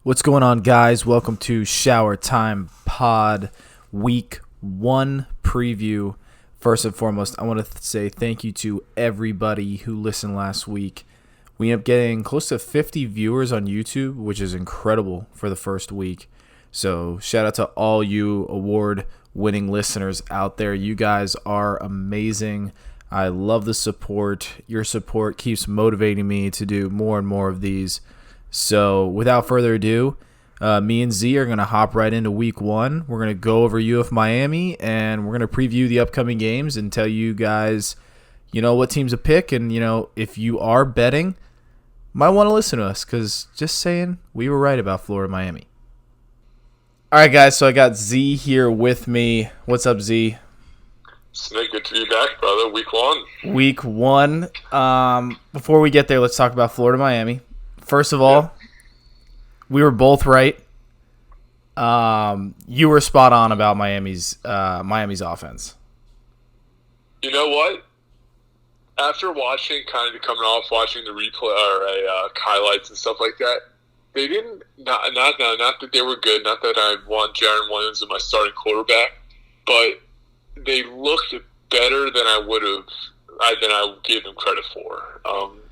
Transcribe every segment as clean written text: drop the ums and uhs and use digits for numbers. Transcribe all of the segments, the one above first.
What's going on, guys? Welcome to ShowerTime Pod Week 1 preview. First and foremost, I want to say thank you to everybody who listened last week. We ended up getting close to 50 viewers on YouTube, which is incredible for the first week. So shout out to all you award-winning listeners out there. You guys are amazing. I love the support. Your support keeps motivating me to do more and more of these. So without further ado, me and Z are going to hop right into week 1. We're going to go over UF Miami, and we're going to preview the upcoming games and tell you guys, what teams to pick. And, if you are betting, might want to listen to us because just saying, we were right about Florida Miami. All right, guys, so I got Z here with me. What's up, Z? Snake, good to be back, brother. Week 1. Week 1. Before we get there, let's talk about Florida Miami. First of all, we were both right. You were spot on about Miami's offense. You know what? After watching, coming off watching the replay or highlights and stuff like that, they didn't. Not that they were good. Not that I want Jaron Williams as my starting quarterback, but they looked better than I would have. Than I gave them credit for.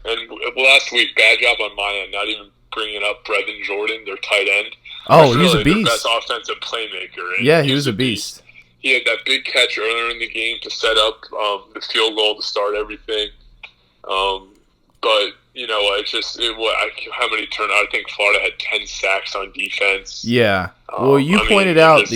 And last week, bad job on my end, not even bringing up Brevin Jordan, their tight end. Oh, he was a beast. Their best offensive playmaker. Yeah, he was a beast. He had that big catch earlier in the game to set up the field goal to start everything. But how many turnovers? I think Florida had 10 sacks on defense. Yeah. Well, you pointed out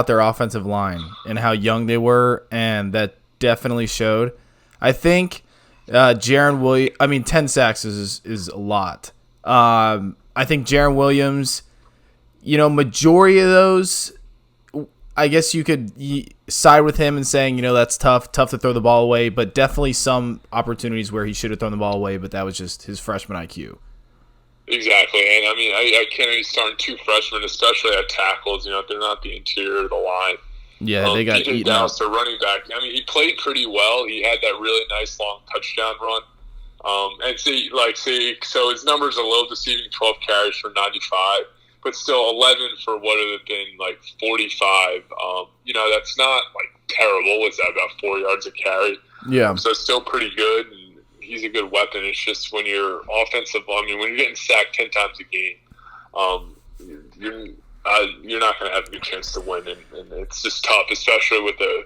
their offensive line and how young they were, and that definitely showed. I think Jaron Williams. 10 sacks is a lot. I think Jaron Williams. Majority of those, I guess you could side with him and saying, that's tough to throw the ball away. But definitely some opportunities where he should have thrown the ball away, but that was just his freshman IQ. Exactly, and I can't be starting 2 freshmen, especially at tackles. They're not the interior of the line. Yeah, they got eaten up. Their running back. He played pretty well. He had that really nice long touchdown run. So his numbers are low deceiving, 12 carries for 95, but still 11 for what would have been 45. That's not terrible. What's that, about 4 yards a carry? Yeah. So it's still pretty good, and he's a good weapon. It's just when you're offensive, when you're getting sacked 10 times a game, you're not going to have a good chance to win, and it's just tough, especially with the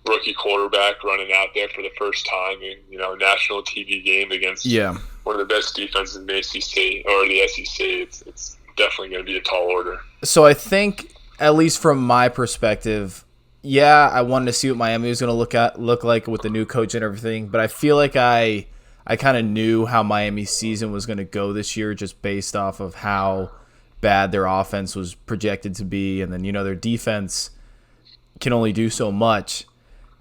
rookie quarterback running out there for the first time in a national TV game against one of the best defenses in the ACC or the SEC. It's definitely going to be a tall order. So I think, at least from my perspective, I wanted to see what Miami was going to look like with the new coach and everything, but I feel like I kind of knew how Miami's season was going to go this year just based off of how bad their offense was projected to be, and then their defense can only do so much.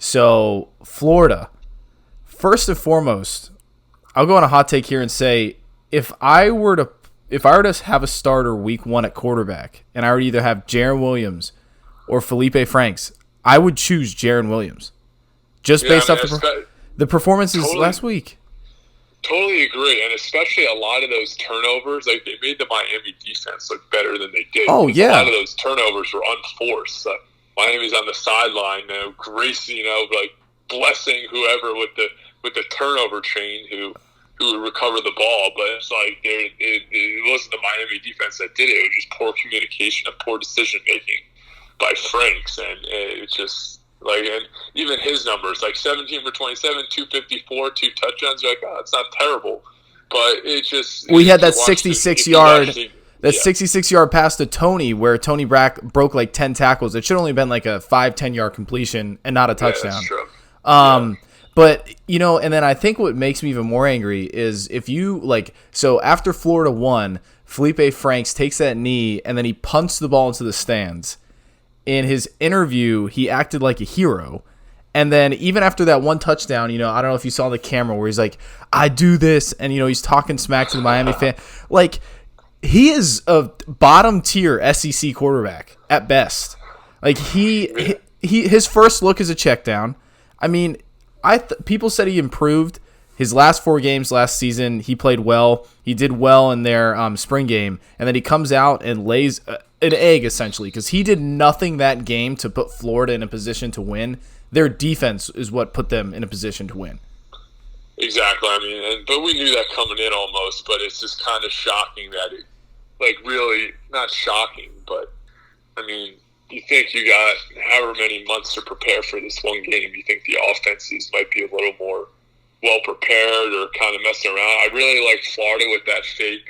So Florida, first and foremost, I'll go on a hot take here and say if I were to have a starter week 1 at quarterback, and I would either have Jaron Williams or Felipe Franks, I would choose Jaron Williams just based off the performances last week. Totally agree, and especially a lot of those turnovers, they made the Miami defense look better than they did. Oh, yeah. A lot of those turnovers were unforced. Miami's on the sideline, Grace, blessing whoever with the turnover chain who would recover the ball, but it's it wasn't the Miami defense that did it. It was just poor communication and poor decision making by Franks, and it's just. And even his numbers, 17 for 27, 254, 2 touchdowns. You're it's not terrible, but it just. We had that 66-yard, 66-yard pass to Tony, where Tony broke 10 tackles. It should only have been a 5-10-yard completion and not a touchdown. That's true. But and then I think what makes me even more angry is if you so after Florida won, Felipe Franks takes that knee and then he punts the ball into the stands. In his interview, he acted like a hero. And then even after that one touchdown, I don't know if you saw the camera where he's like, I do this. And, he's talking smack to the Miami fan. He is a bottom tier SEC quarterback at best. His first look is a check down. People said he improved his last 4 games last season, he played well. He did well in their spring game, and then he comes out and lays an egg, essentially, because he did nothing that game to put Florida in a position to win. Their defense is what put them in a position to win. Exactly. I mean, but we knew that coming in almost, but it's just kind of shocking that it, like, really, not shocking, but, I mean, you think you got however many months to prepare for this one game. You think the offenses might be a little more well-prepared or kind of messing around. I really like Florida with that fake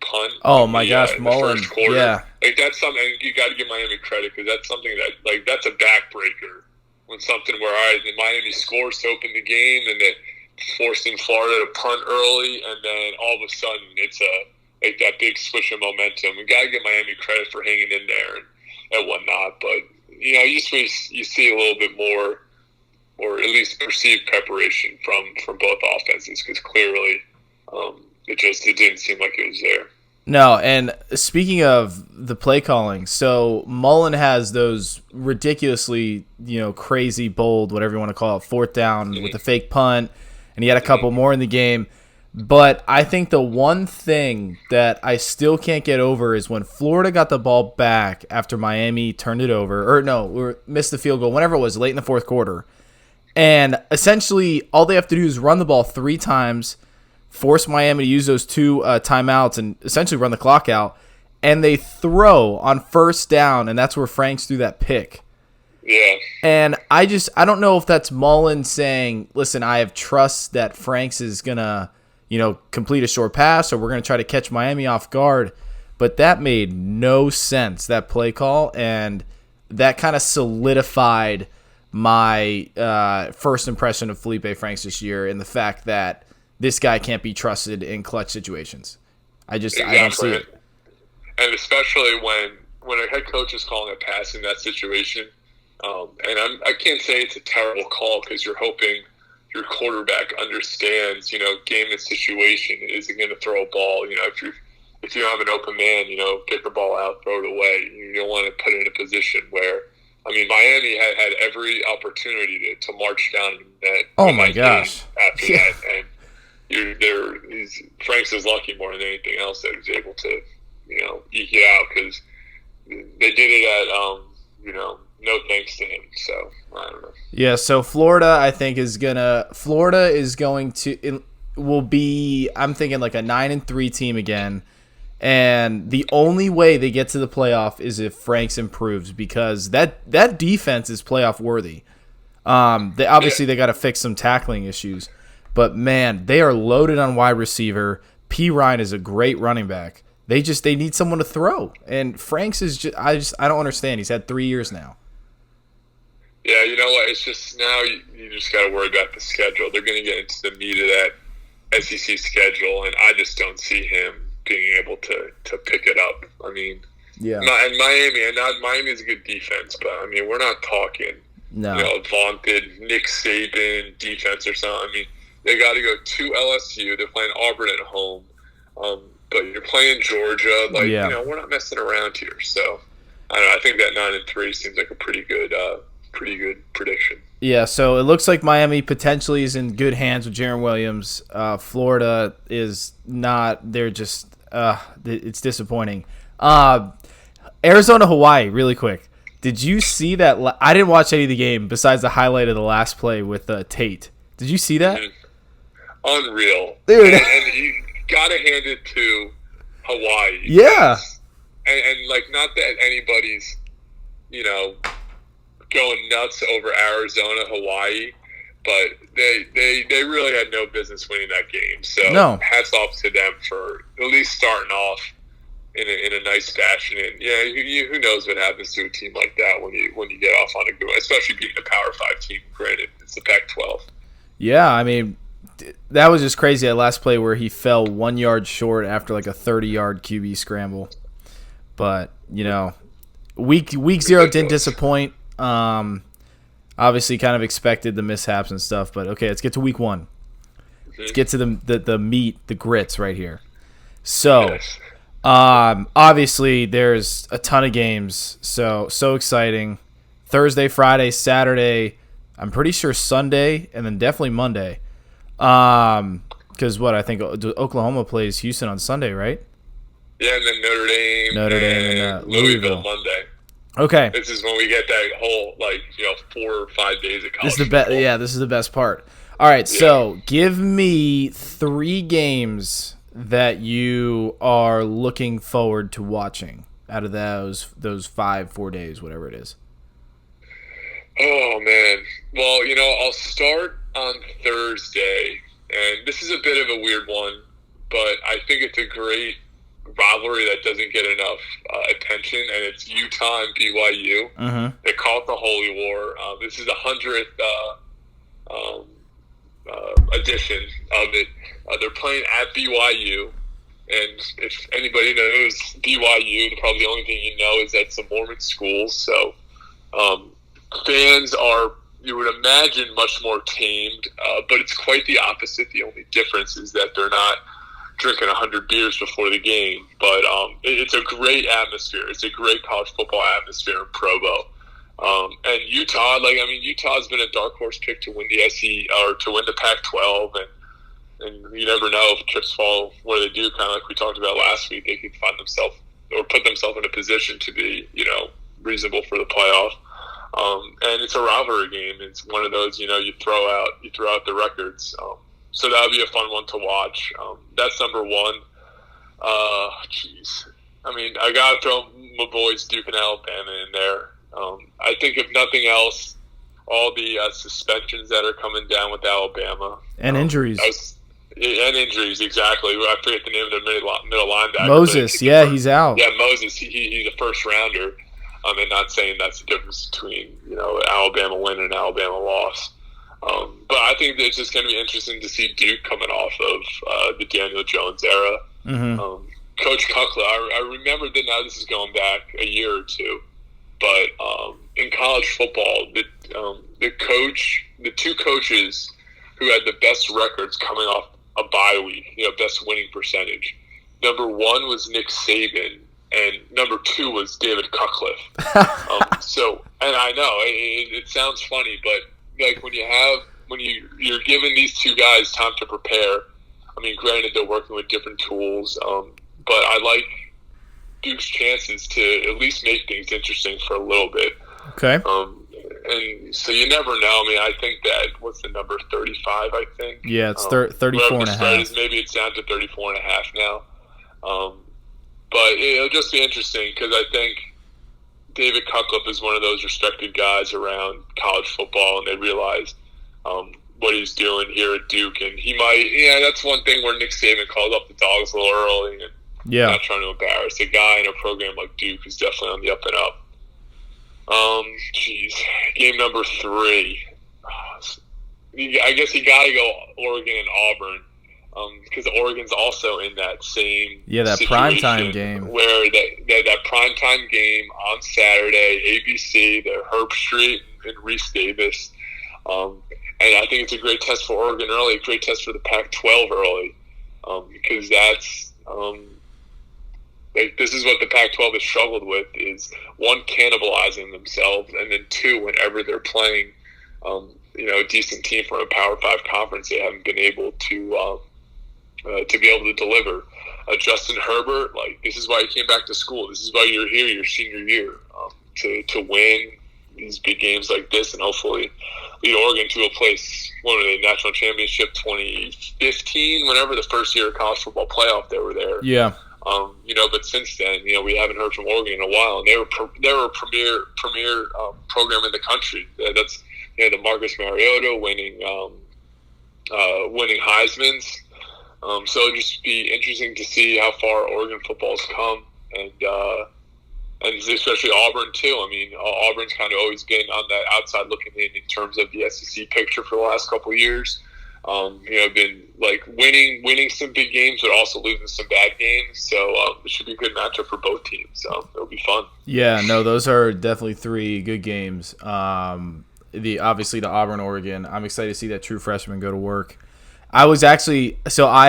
punt. Oh, my gosh, Mullen. First quarter. Yeah. Like, that's something, you got to give Miami credit because that's something that, like, that's a backbreaker. When something where, all right, Miami scores to open the game and then forcing Florida to punt early, and then all of a sudden it's like that big switch of momentum. We got to give Miami credit for hanging in there and whatnot. But, you see a little bit more, or at least perceived preparation from both offenses because clearly it didn't seem like it was there. No, and speaking of the play calling, so Mullen has those ridiculously, crazy, bold, whatever you want to call it, 4th down with the fake punt, and he had a couple more in the game. But I think the one thing that I still can't get over is when Florida got the ball back after Miami turned it over, missed the field goal, whenever it was, late in the 4th quarter. And essentially all they have to do is run the ball 3 times, force Miami to use those 2 timeouts and essentially run the clock out, and they throw on 1st down, and that's where Franks threw that pick. Yeah. And I don't know if that's Mullen saying, listen, I have trust that Franks is going to, complete a short pass, or we're going to try to catch Miami off guard, but that made no sense, that play call, and that kind of solidified my first impression of Felipe Franks this year in the fact that this guy can't be trusted in clutch situations. Exactly. I don't see it. And especially when a head coach is calling a pass in that situation, and I can't say it's a terrible call because you're hoping your quarterback understands, game and situation. Isn't going to throw a ball. If you have an open man, get the ball out, throw it away. You don't want to put it in a position where, I mean, Miami had every opportunity to march down that. Oh my gosh! After that, and Franks is lucky more than anything else that he's able to, eke it out because they did it at, no thanks to him. So I don't know. Yeah. So Florida, I think will be. I'm thinking like a 9-3 team again, and the only way they get to the playoff is if Franks improves because that defense is playoff worthy. They got to fix some tackling issues. But, man, they are loaded on wide receiver. P. Ryan is a great running back. They need someone to throw. And Franks is just I don't understand. He's had 3 years now. Yeah, you know what? It's just now you just got to worry about the schedule. They're going to get into the meat of that SEC schedule, and I just don't see him being able to pick it up. I mean, yeah. And Miami is a good defense, but, I mean, we're not talking, vaunted Nick Saban defense or something. I mean, they got to go to LSU. They're playing Auburn at home. But you're playing Georgia. We're not messing around here. So, I don't know. I think that 9-3 seems like a pretty good prediction. Yeah, so it looks like Miami potentially is in good hands with Jarren Williams. Florida is not. They're just it's disappointing. Arizona, Hawaii, really quick. Did you see that? I didn't watch any of the game besides the highlight of the last play with Tate. Did you see that? Unreal. Dude. And you got to hand it to Hawaii. Yeah. And not that anybody's, going nuts over Arizona, Hawaii, but they really had no business winning that game. So hats off to them for at least starting off in a nice fashion. And who knows what happens to a team like that when you get off on a good one, especially being a Power 5 team. Granted, it's the Pac-12. Yeah, I mean, that was just crazy. That last play where he fell 1 yard short after like a 30-yard QB scramble. But week 0 didn't disappoint. Obviously, kind of expected the mishaps and stuff. But okay, let's get to week 1. Let's get to the meat, the grits right here. So. Yes. Obviously there's a ton of games, so exciting. Thursday, Friday, Saturday, I'm pretty sure Sunday, and then definitely Monday. Because what I think Oklahoma plays Houston on Sunday, right? Yeah, and then Notre Dame and and Louisville Monday. Okay. This is when we get that whole 4 or 5 days of college. This is the best. Yeah, this is the best part. All right, so give me 3 games that you are looking forward to watching out of those 4 days, whatever it is. Oh man. Well, I'll start on Thursday, and this is a bit of a weird one, but I think it's a great rivalry that doesn't get enough attention, and it's Utah and BYU. Mm-hmm. They call it the Holy War. This is the 100th edition of it. They're playing at BYU, and if anybody knows BYU, probably the only thing you know is that it's a Mormon school. So fans are, you would imagine, much more tamed, but it's quite the opposite. The only difference is that they're not drinking 100 beers before the game, but it's a great atmosphere. It's a great college football atmosphere in Provo. And Utah, Utah's been a dark horse pick to win the SEC or to win the Pac-12, and you never know if chips fall where they do. Kind of like we talked about last week, they could find themselves or put themselves in a position to be, reasonable for the playoff. And it's a rivalry game. It's one of those, you throw out the records. So that would be a fun one to watch. That's number one. I got to throw my boys Duke and Alabama in there. I think if nothing else, all the suspensions that are coming down with Alabama. And injuries. And injuries, exactly. I forget the name of the middle linebacker. Moses, he's out. Yeah, Moses. He's a first-rounder. And not saying that's the difference between, Alabama win and Alabama loss. But I think it's just going to be interesting to see Duke coming off of the Daniel Jones era. Mm-hmm. Coach Kuckler, I remember that now this is going back a year or two, but in college football, the two coaches who had the best records coming off a bye week, best winning percentage, number one was Nick Saban, and number two was David Cutcliffe. And I know it sounds funny, but when you're giving these two guys time to prepare, granted they're working with different tools, but I like Duke's chances to at least make things interesting for a little bit. Okay. And so you never know. I think that, what's the number, 35, I think? Yeah, it's 34 and a half. Maybe it's down to 34 and a half now. But it'll just be interesting because I think David Cutcliffe is one of those respected guys around college football, and they realize what he's doing here at Duke. And he might, that's one thing where Nick Saban called up the dogs a little early, and not trying to embarrass a guy in a program like Duke is definitely on the up and up. Game number 3. I guess you got to go Oregon and Auburn. Because Oregon's also in that same that primetime game where that primetime game on Saturday, ABC, the Herb Street and Reese Davis, and I think it's a great test for Oregon early, a great test for the Pac-12 early, because that's this is what the Pac-12 has struggled with: is one, cannibalizing themselves, and then two, whenever they're playing, a decent team from a Power 5 conference, they haven't been able to be able to deliver. Justin Herbert, this is why he came back to school. This is why you're here, your senior year, to win these big games like this, and hopefully lead Oregon to a place, when the national championship 2015, whenever the first year of college football playoff, they were there. Yeah. But since then, we haven't heard from Oregon in a while, and they were a premier program in the country. That's the Marcus Mariota winning Heisman's. So it'll just be interesting to see how far Oregon football's come, and especially Auburn too. Auburn's kind of always been on that outside looking in terms of the SEC picture for the last couple of years. Been winning some big games, but also losing some bad games. So it should be a good matchup for both teams. So it'll be fun. Yeah, no, those are definitely 3 good games. Obviously the Auburn, Oregon. I'm excited to see that true freshman go to work. I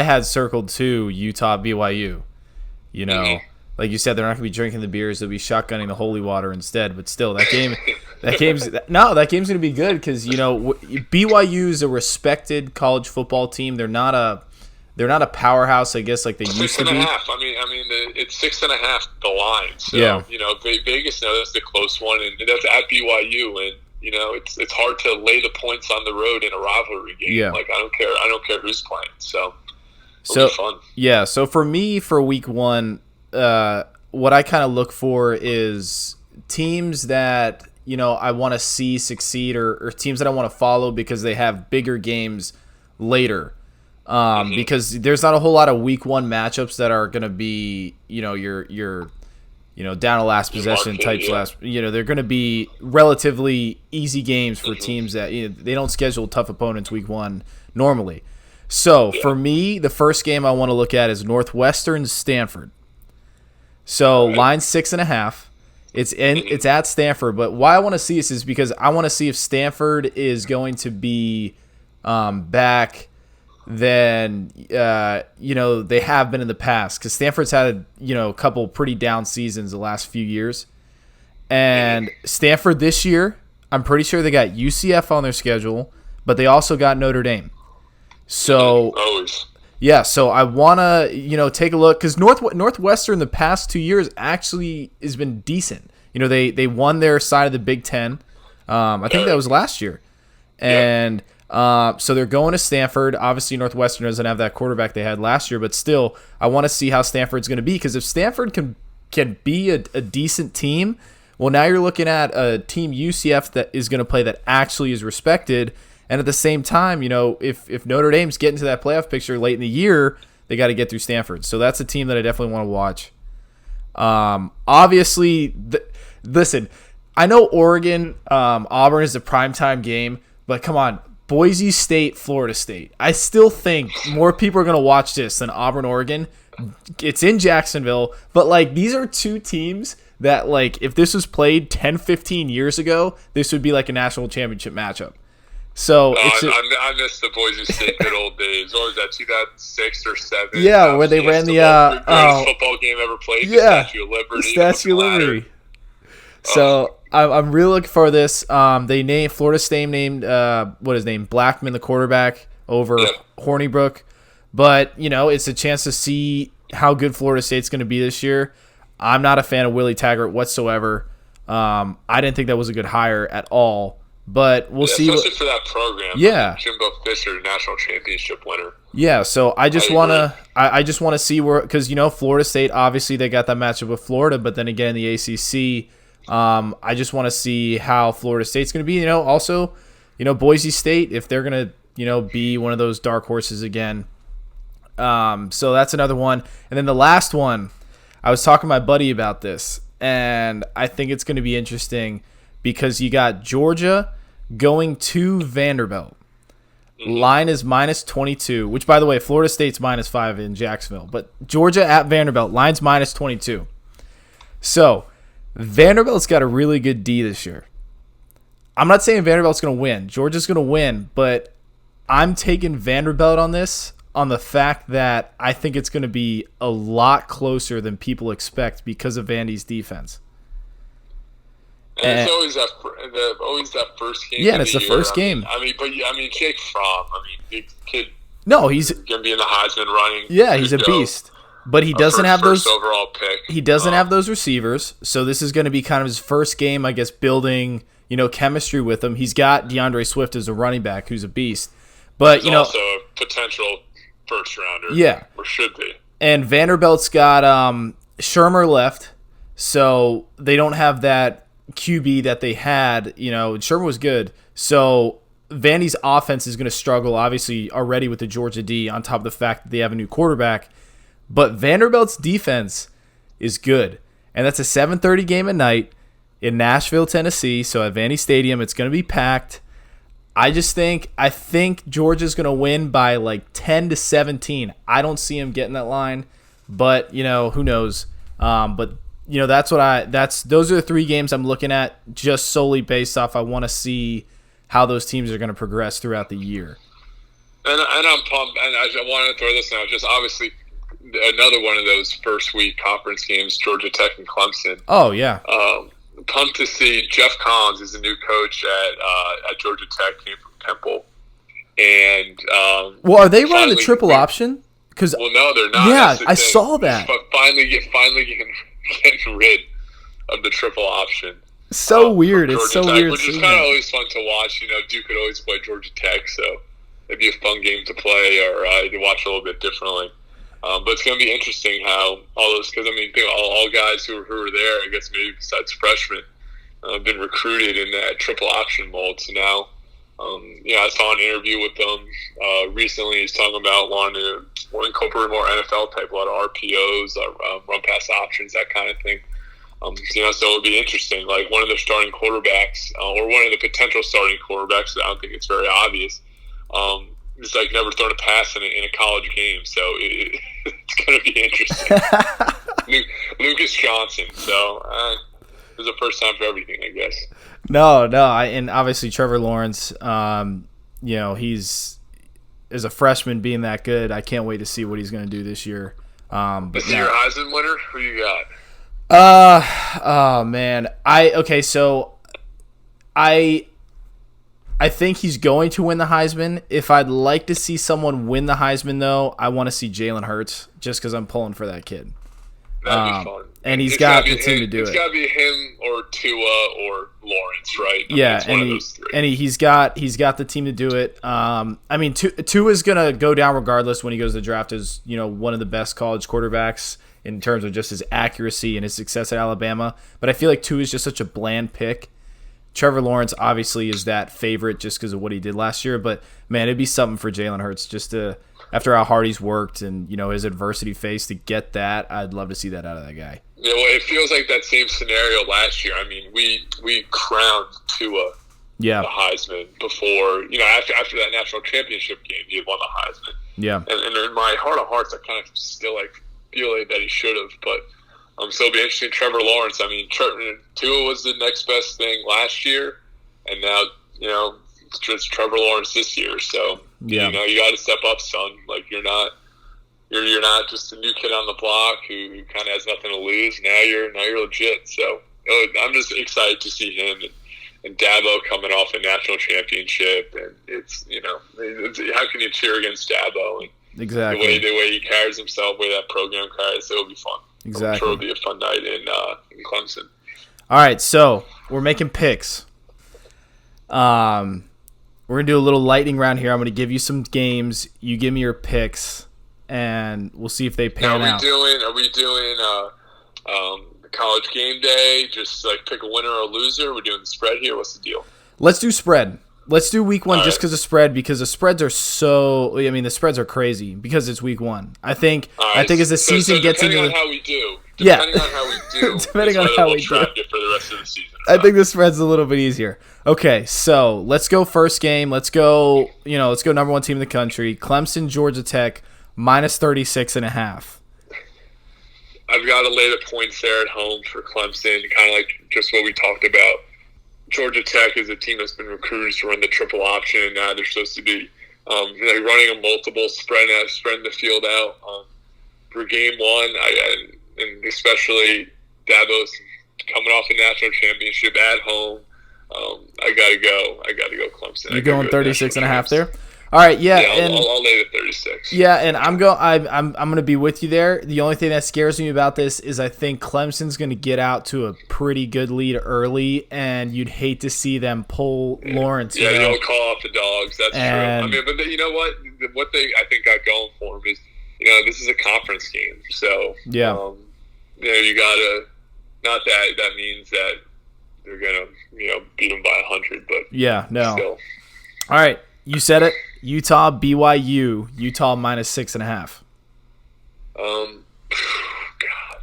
had circled too Utah, BYU. Like you said, they're not going to be drinking the beers; they'll be shotgunning the holy water instead. But still, that That game's going to be good because BYU is a respected college football team. They're not a powerhouse, I guess, like they used to be. 6.5. It's 6.5 the line. So Yeah. Vegas knows that's the close one, and that's at BYU, and it's hard to lay the points on the road in a rivalry game. Yeah. Like I don't care who's playing. So it'll be fun. Yeah. So for me, for week one, what I kind of look for is teams that I want to see succeed, or teams that I want to follow because they have bigger games later. Because there's not a whole lot of week one matchups that are going to be, your down to last possession types. They're going to be relatively easy games for teams that they don't schedule tough opponents week one normally. So for me, the first game I want to look at is Northwestern Stanford. So line 6.5. It's at Stanford, but why I want to see this is because I want to see if Stanford is going to be back than they have been in the past, because Stanford's had a couple pretty down seasons the last few years, and Stanford this year, I'm pretty sure they got UCF on their schedule, but they also got Notre Dame. So yeah, so I want to take a look, because Northwestern the past 2 years actually has been decent. They won their side of the Big Ten. I think that was last year, and so they're going to Stanford. Obviously, Northwestern doesn't have that quarterback they had last year, but still, I want to see how Stanford's going to be, because if Stanford can be a decent team, well, now you're looking at a team UCF that is going to play that actually is respected. And at the same time, if Notre Dame's getting to that playoff picture late in the year, they got to get through Stanford. So that's a team that I definitely want to watch. Obviously, listen, I know Oregon, Auburn is a primetime game, but come on, Boise State, Florida State. I still think more people are going to watch this than Auburn, Oregon. It's in Jacksonville, but these are two teams that if this was played 10, 15 years ago, this would be like a national championship matchup. So I miss the Boise State good old days. Or was that 2006 or 7? Yeah, where they ran the greatest football game ever played. Yeah, the Statue of Liberty. Statue of Liberty. So I'm really looking for this. Florida State named Blackman the quarterback over Hornibrook, but it's a chance to see how good Florida State's going to be this year. I'm not a fan of Willie Taggart whatsoever. I didn't think that was a good hire at all. But we'll see. Especially for that program. Yeah. Jimbo Fisher, national championship winner. Yeah, so I just want to see where, because Florida State, obviously they got that matchup with Florida, but then again in the ACC, I just want to see how Florida State's going to be. Also, Boise State, if they're going to be one of those dark horses again. So that's another one. And then the last one, I was talking to my buddy about this, and I think it's going to be interesting because you got Georgia going to Vanderbilt. Line is -22, which, by the way, Florida State's -5 in Jacksonville. But Georgia at Vanderbilt, line's -22. So Vanderbilt's got a really good D this year. I'm not saying Vanderbilt's going to win. Georgia's going to win, but I'm taking Vanderbilt on this, on the fact that I think it's going to be a lot closer than people expect because of Vandy's defense. And it's always that first game. Yeah, and it's the first game. Jake Fromm. Big kid. No, he's gonna be in the Heisman running. Yeah, he's a beast. But he doesn't have those overall pick. He doesn't have those receivers, so this is going to be kind of his first game, I guess, building chemistry with him. He's got DeAndre Swift as a running back, who's a beast. But he's also a potential first rounder. Yeah, or should be. And Vanderbilt's got Shermer left, so they don't have that QB that they had. Shermer was good, so Vandy's offense is going to struggle, obviously, already with the Georgia D, on top of the fact that they have a new quarterback. But Vanderbilt's defense is good, and that's a 7:30 game at night in Nashville, Tennessee. So at Vandy Stadium, it's going to be packed. I think Georgia's going to win by 10-17. I don't see him getting that line, but who knows? Those are the three games I'm looking at, just solely based off I want to see how those teams are going to progress throughout the year. And I'm pumped. And I wanted to throw this out. Just obviously another one of those first week conference games, Georgia Tech and Clemson. Oh yeah. pumped to see Jeff Collins is the new coach at Georgia Tech, came from Temple. And well, are they running the triple option? Well, no, they're not. Yeah, I saw that. But finally getting rid of the triple option. So weird. It's so Tech, weird. Which is kind of always fun to watch. You know, Duke could always play Georgia Tech, so it'd be a fun game to play or to watch a little bit differently. But it's going to be interesting how all those, because I mean, all guys who are there, I guess maybe besides freshmen, have been recruited in that triple option mold. So now, I saw an interview with them recently. He's talking about wanting to incorporate more NFL type, a lot of RPOs, run pass options, that kind of thing. So it would be interesting. Like one of the starting quarterbacks, or one of the potential starting quarterbacks, I don't think it's very obvious. It's like never thrown a pass in a college game, so it's going to be interesting. Lucas Johnson. So there's a first time for everything, I guess. No, and obviously Trevor Lawrence. He's as a freshman being that good. I can't wait to see what he's going to do this year. Is he your Heisman winner? Who you got? Oh man. I think he's going to win the Heisman. If I'd like to see someone win the Heisman, though, I want to see Jalen Hurts just because I'm pulling for that kid. That'd be fun. And he's got the team to do it. It's got to be him or Tua or Lawrence, right? One of those three. And he's got the team to do it. Tua is going to go down regardless when he goes to the draft as one of the best college quarterbacks in terms of just his accuracy and his success at Alabama. But I feel like Tua is just such a bland pick. Trevor Lawrence obviously is that favorite just because of what he did last year. But, man, it'd be something for Jalen Hurts just to, after how hard he's worked and, his adversity faced, to get that. I'd love to see that out of that guy. Yeah, well, it feels like that same scenario last year. I mean, we crowned Tua the Heisman before, after that national championship game, he had won the Heisman. Yeah. And in my heart of hearts, I kind of still feel like that he should have, but so it'll be interesting. Trevor Lawrence, I mean, Tua was the next best thing last year, and now, it's just Trevor Lawrence this year. So, you got to step up, son. Like, you're not just a new kid on the block who kind of has nothing to lose. Now you're legit. So, I'm just excited to see him and Dabo coming off a national championship. And it's, how can you cheer against Dabo? And exactly. The way he carries himself, the way that program carries, it'll be fun. Exactly. I'm sure it'll be a fun night in Clemson. All right, so we're making picks. We're going to do a little lightning round here. I'm going to give you some games. You give me your picks, and we'll see if they pan out. Are we doing college game day, just like pick a winner or a loser? We're doing the spread here? What's the deal? Let's do spread. Let's do week one just because of spread, because the spreads are the spreads are crazy because it's week one. I think as the season gets into depending on how we do, depending on how we do it for the rest of the season. I think the spread's a little bit easier. Okay, so let's go first game. Let's go number one team in the country, Clemson, Georgia Tech, minus 36.5. I've got to lay the points there at home for Clemson, kind of like just what we talked about. Georgia Tech is a team that's been recruited to run the triple option, and now they're supposed to be running a multiple spreading the field out for game one. And especially Dabo's coming off a national championship at home. I gotta go Clemson. You're going 36.5 there. All right, I'll lay the 36. Yeah, and I'm going to be with you there. The only thing that scares me about this is I think Clemson's going to get out to a pretty good lead early, and you'd hate to see them pull Lawrence. Yeah, they'll call off the dogs. That's true. I mean, but you know what? What they I think got going for them is, this is a conference game, so you gotta. Not that means that they're gonna beat them by 100, but still. All right, you said it. Utah, BYU. Utah minus 6.5. God.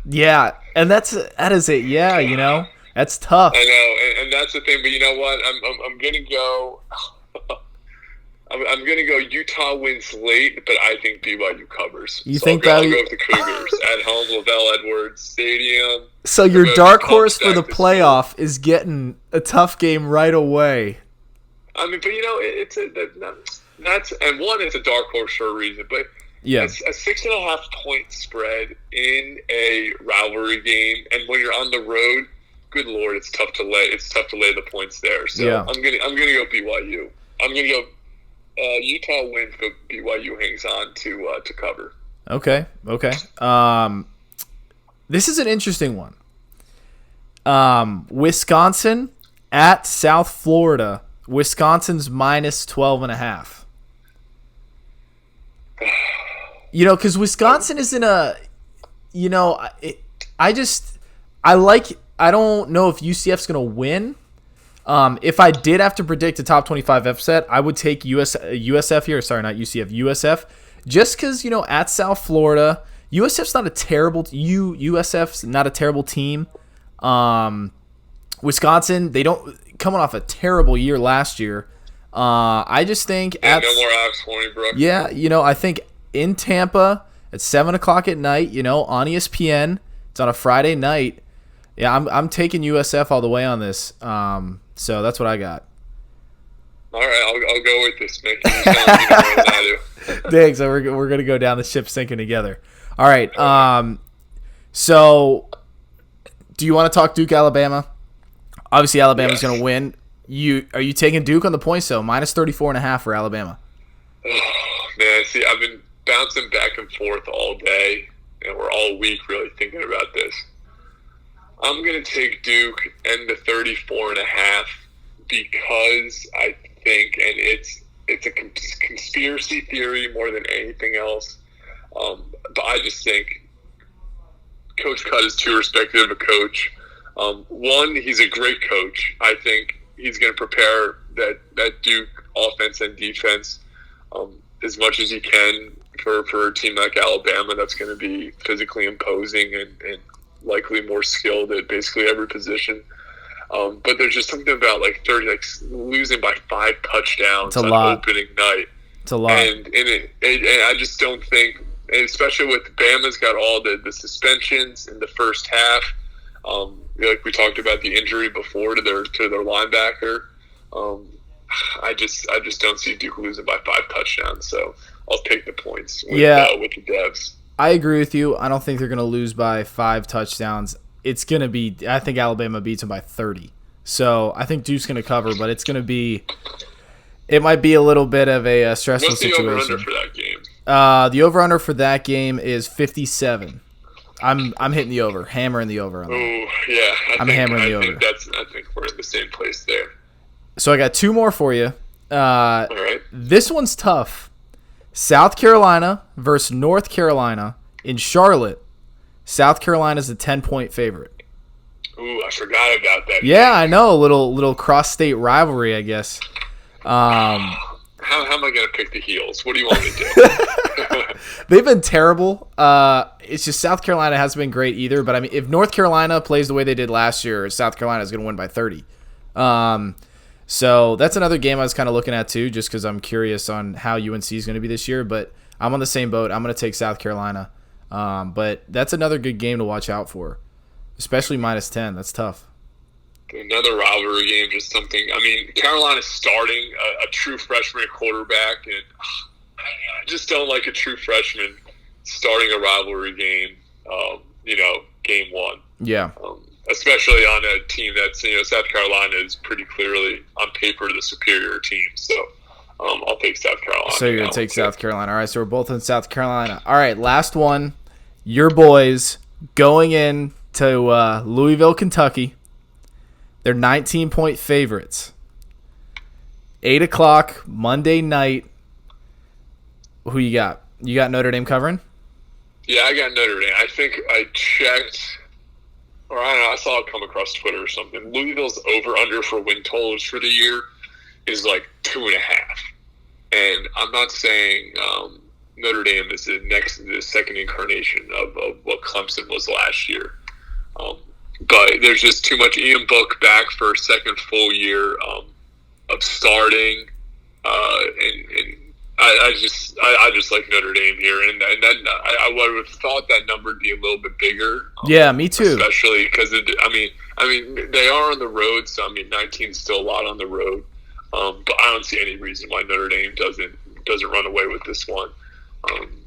Yeah, and that is it. Yeah, that's tough. I know, and that's the thing. But you know what? I'm gonna go. I'm gonna go. Utah wins late, but I think BYU covers. I'll go with the Cougars at home, Lavelle Edwards Stadium. So your dark horse for the playoff is getting a tough game right away. I mean, but it's a dark horse for a reason, but it's a 6.5 point spread in a rivalry game, and when you're on the road, good Lord, it's tough to lay. It's tough to lay the points there. So Yeah. I'm gonna go BYU. I'm gonna go Utah wins, but BYU hangs on to cover. Okay. This is an interesting one. Wisconsin at South Florida. Wisconsin's minus 12.5. Because Wisconsin is in a, I don't know if UCF's going to win. If I did have to predict a top 25 upset, I would take USF here. Sorry, not UCF, USF. Just because, at South Florida, USF's not a terrible USF's not a terrible team. Wisconsin, they don't coming off a terrible year last year. I just think no more Alex Hornibrook. Yeah, I think in Tampa at 7:00 at night, on ESPN. It's on a Friday night. Yeah, I'm taking USF all the way on this. So that's what I got. All right, I'll go with this, Mick. You sound like you know more than I do. Thanks. So we're gonna go down the ship sinking together. All right. So do you want to talk Duke, Alabama? Obviously, Alabama's going to win. Are you taking Duke on the points, though? Minus 34.5 for Alabama. Oh, man, see, I've been bouncing back and forth all day, and we're all week really thinking about this. I'm going to take Duke and the 34.5 because I think, and it's a conspiracy theory more than anything else, but I just think Coach Cut is too respected of a coach. One, he's a great coach. I think he's going to prepare that Duke offense and defense as much as he can for a team like Alabama that's going to be physically imposing and likely more skilled at basically every position. But there's just something about losing by 5 touchdowns on opening night. It's a lot. And I just don't think, and especially with Bama's got all the suspensions in the first half. Like we talked about the injury before to their linebacker. I just don't see Duke losing by 5 touchdowns. So I'll take the points with the Devs. I agree with you. I don't think they're going to lose by 5 touchdowns. It's going to be – I think Alabama beats them by 30. So I think Duke's going to cover, but it's going to be – it might be a little bit of a stressful situation. What's the over-under for that game? The over-under for that game is 57. I'm hitting the over, hammering the over on that. Oh, yeah. I'm hammering the over. I think we're in the same place there. So I got 2 more for you. All right. This one's tough. South Carolina versus North Carolina in Charlotte. South Carolina's a 10-point favorite. Ooh, I forgot about that. Yeah, I know. A little cross-state rivalry, I guess. How am I going to pick the Heels? What do you want me to do? They've been terrible. It's just South Carolina hasn't been great either. But, I mean, if North Carolina plays the way they did last year, South Carolina is going to win by 30. So that's another game I was kind of looking at too, just because I'm curious on how UNC is going to be this year. But I'm on the same boat. I'm going to take South Carolina. But that's another good game to watch out for, especially minus 10. That's tough. Another rivalry game, just something. I mean, Carolina's starting a true freshman quarterback, and I just don't like a true freshman starting a rivalry game, game one. Yeah. Especially on a team that's, South Carolina is pretty clearly on paper the superior team. So I'll take South Carolina. So you're going to take South Carolina. All right, so we're both in South Carolina. All right, last one. Your boys going in to Louisville, Kentucky. They're 19-point favorites. 8 o'clock Monday night. Who you got? You got Notre Dame covering? Yeah, I got Notre Dame. I think I checked, or I don't know, I saw it come across Twitter or something. Louisville's over-under for win totals for the year is like 2.5. And I'm not saying Notre Dame is the second incarnation of what Clemson was last year. But there's just too much. Ian Book back for a second full year of starting, and I just like Notre Dame here, and then I would have thought that number would be a little bit bigger. Yeah, me too. Especially because I mean they are on the road, so 19 is still a lot on the road. But I don't see any reason why Notre Dame doesn't run away with this one.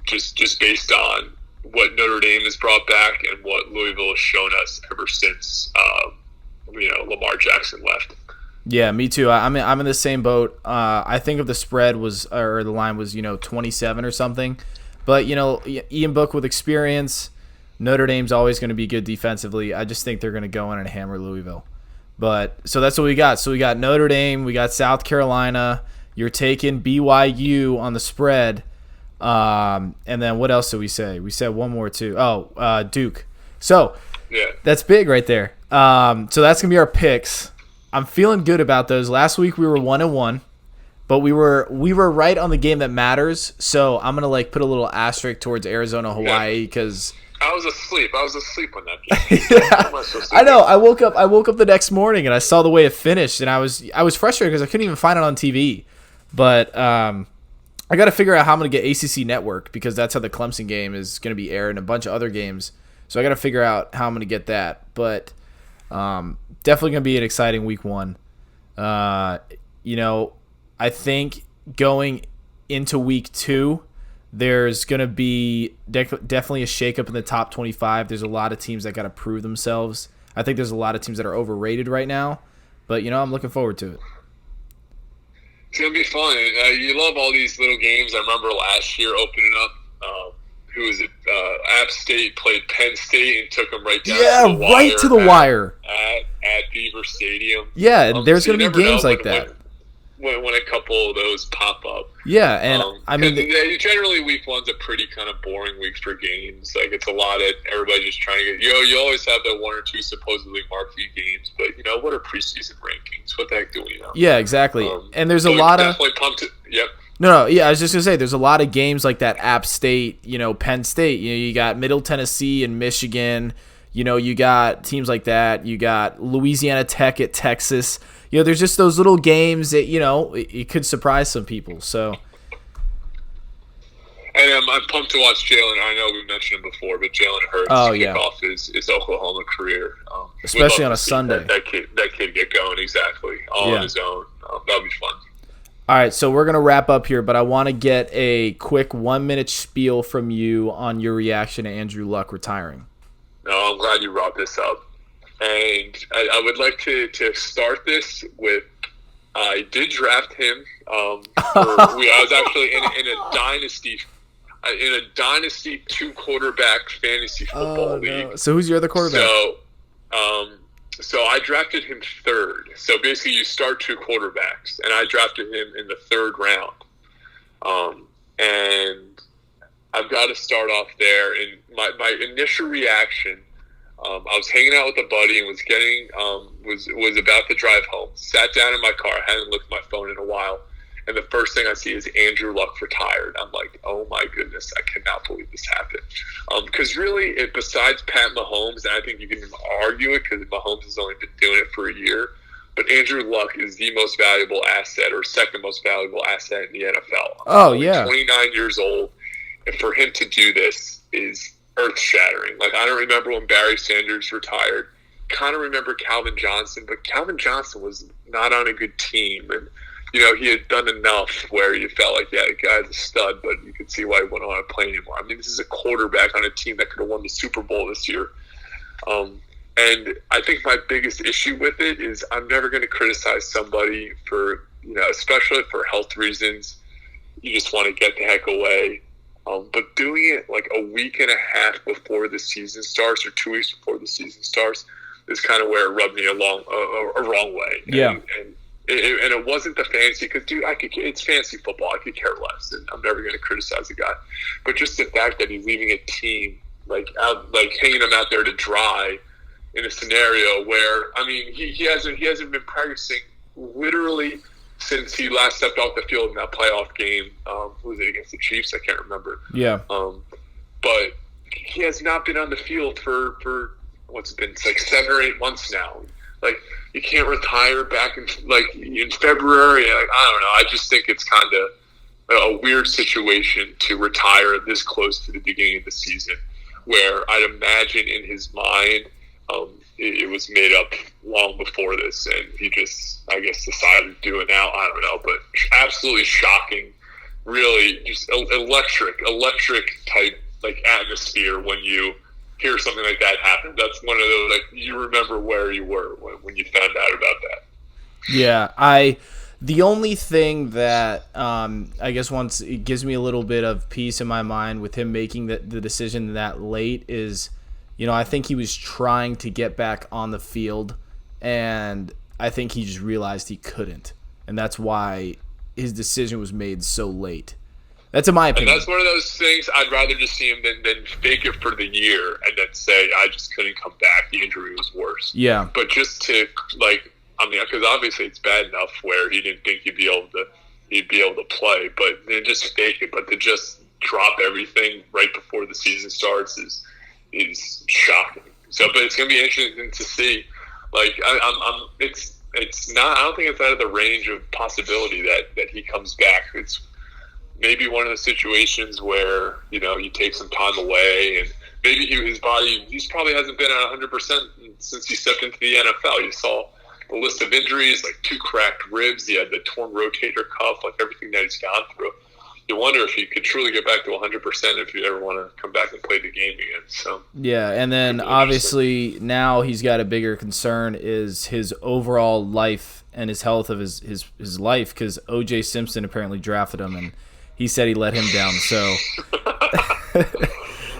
Just based on what Notre Dame has brought back and what Louisville has shown us ever since Lamar Jackson left. Yeah, me too. I'm in the same boat. I think if the spread was or the line was 27 or something, but Ian Book with experience, Notre Dame's always going to be good defensively. I just think they're going to go in and hammer Louisville. But so that's what we got. So we got Notre Dame, we got South Carolina. You're taking BYU on the spread, and then what else did we say? We said one more too. Oh, Duke. So yeah, that's big right there. So that's gonna be our picks. I'm feeling good about those. Last week we were 1-1, but we were right on the game that matters. So I'm gonna put a little asterisk towards Arizona, Hawaii because I was asleep. on that game. Yeah, I know. I woke up the next morning and I saw the way it finished, and I was frustrated because I couldn't even find it on TV. But I got to figure out how I'm gonna get ACC Network because that's how the Clemson game is gonna be aired and a bunch of other games. So I got to figure out how I'm gonna get that. But definitely going to be an exciting week 1. I think going into week 2, there's going to be definitely a shakeup in the top 25. There's a lot of teams that got to prove themselves. I think there's a lot of teams that are overrated right now, but I'm looking forward to it. It's going to be fun. You love all these little games. I remember last year opening up. Who was it? App State played Penn State and took them right down to the wire. Right to the wire. At Beaver Stadium. Yeah, there's going to be games like that. When a couple of those pop up. Yeah, and generally week 1's a pretty kind of boring week for games. Like it's a lot of everybody just trying to get. You always have the 1 or 2 supposedly marquee games, but what are preseason rankings? What the heck do we know? Yeah, exactly. And there's a lot of definitely pumped. Yep. No, yeah, I was just gonna say there's a lot of games like that. App State, Penn State. You got Middle Tennessee and Michigan. You got teams like that. You got Louisiana Tech at Texas. There's just those little games that it could surprise some people. So, and I'm pumped to watch Jalen. I know we mentioned him before, but Jalen Hurts kick off his Oklahoma career, especially on a Sunday. That kid get going exactly on his own. That'll be fun. All right, so we're going to wrap up here, but I want to get a quick 1-minute spiel from you on your reaction to Andrew Luck retiring. No, I'm glad you brought this up. And I would like to start this with I did draft him. I was actually in a dynasty 2-quarterback fantasy football league. No. So who's your other quarterback? So I drafted him 3rd. So basically you start 2 quarterbacks, and I drafted him in the 3rd round. And I've got to start off there. And my initial reaction, I was hanging out with a buddy and was about to drive home. Sat down in my car. I hadn't looked at my phone in a while. And the first thing I see is Andrew Luck retired. I'm like, oh my goodness, I cannot believe this happened. Because really, besides Pat Mahomes, and I think you can argue it because Mahomes has only been doing it for a year, but Andrew Luck is the most valuable asset or second most valuable asset in the NFL. Oh, yeah. 29 years old. And for him to do this is earth-shattering. Like, I don't remember when Barry Sanders retired. Kind of remember Calvin Johnson, but Calvin Johnson was not on a good team. And he had done enough where you felt like, yeah, the guy's a stud, but you could see why he wouldn't want to play anymore. I mean, this is a quarterback on a team that could have won the Super Bowl this year. And I think my biggest issue with it is I'm never going to criticize somebody for, especially for health reasons. You just want to get the heck away. But doing it like a week and a half before the season starts or 2 weeks before the season starts is kind of where it rubbed me a wrong way. Yeah. And it wasn't the fantasy because, dude, it's fantasy football. I could care less, and I'm never going to criticize the guy. But just the fact that he's leaving a team hanging him out there to dry in a scenario where, I mean, he hasn't been practicing literally since he last stepped off the field in that playoff game. Who was it against the Chiefs? I can't remember. Yeah. But he has not been on the field for what's it been? It's like 7 or 8 months now. Like, you can't retire back in February. Like, I don't know. I just think it's kind of a weird situation to retire this close to the beginning of the season, where I'd imagine in his mind it was made up long before this, and he just, I guess, decided to do it now. I don't know, but absolutely shocking. Really, just electric type atmosphere when you hear something like that happen. That's one of those, like, you remember where you were when you found out about that. Yeah, the only thing that I guess once it gives me a little bit of peace in my mind with him making the decision that late is, I think he was trying to get back on the field, and I think he just realized he couldn't, and that's why his decision was made so late. That's in my opinion. And that's one of those things I'd rather just see him than fake it for the year and then say, I just couldn't come back. The injury was worse. Yeah. But just to, because obviously it's bad enough where he didn't think he'd be able to play, but then just fake it. But to just drop everything right before the season starts is shocking. So, but it's going to be interesting to see. It's not. I don't think it's out of the range of possibility that he comes back. It's maybe one of the situations where you take some time away, and maybe his body. He probably hasn't been at 100% since he stepped into the NFL. You saw the list of injuries, like 2 cracked ribs. He had the torn rotator cuff, like everything that he's gone through. You wonder if he could truly get back to 100% if you ever want to come back and play the game again. So yeah, and then obviously now he's got a bigger concern is his overall life and his health of his life, because O.J. Simpson apparently drafted him and he said he let him down. So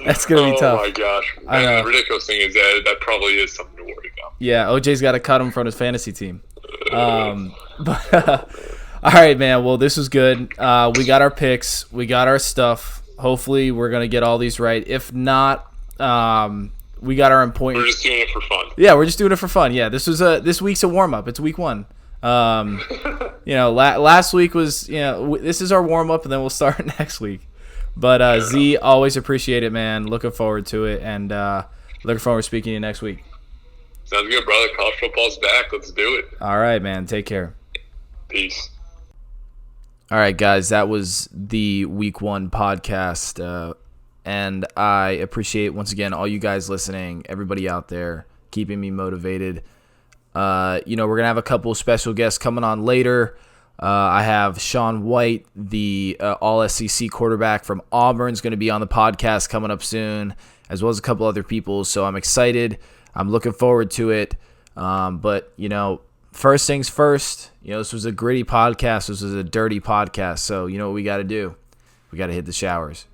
that's gonna be tough. Oh my gosh! And the ridiculous thing is that probably is something to worry about. Yeah, OJ's got to cut him from his fantasy team. All right, man. Well, this was good. We got our picks. We got our stuff. Hopefully, we're going to get all these right. If not, we got our important. We're just doing it for fun. Yeah, we're just doing it for fun. Yeah, this week's a warm-up. It's week 1. Last week was, this is our warm-up, and then we'll start next week. But, Z, always appreciate it, man. Looking forward to it, and looking forward to speaking to you next week. Sounds good, brother. College football's back. Let's do it. All right, man. Take care. Peace. All right, guys, that was the Week 1 podcast, and I appreciate, once again, all you guys listening, everybody out there, keeping me motivated. We're going to have a couple of special guests coming on later. I have Sean White, the All-SEC quarterback from Auburn, is going to be on the podcast coming up soon, as well as a couple other people, so I'm excited. I'm looking forward to it, but, first things first, this was a gritty podcast. This was a dirty podcast. So, what we got to do? We got to hit the showers.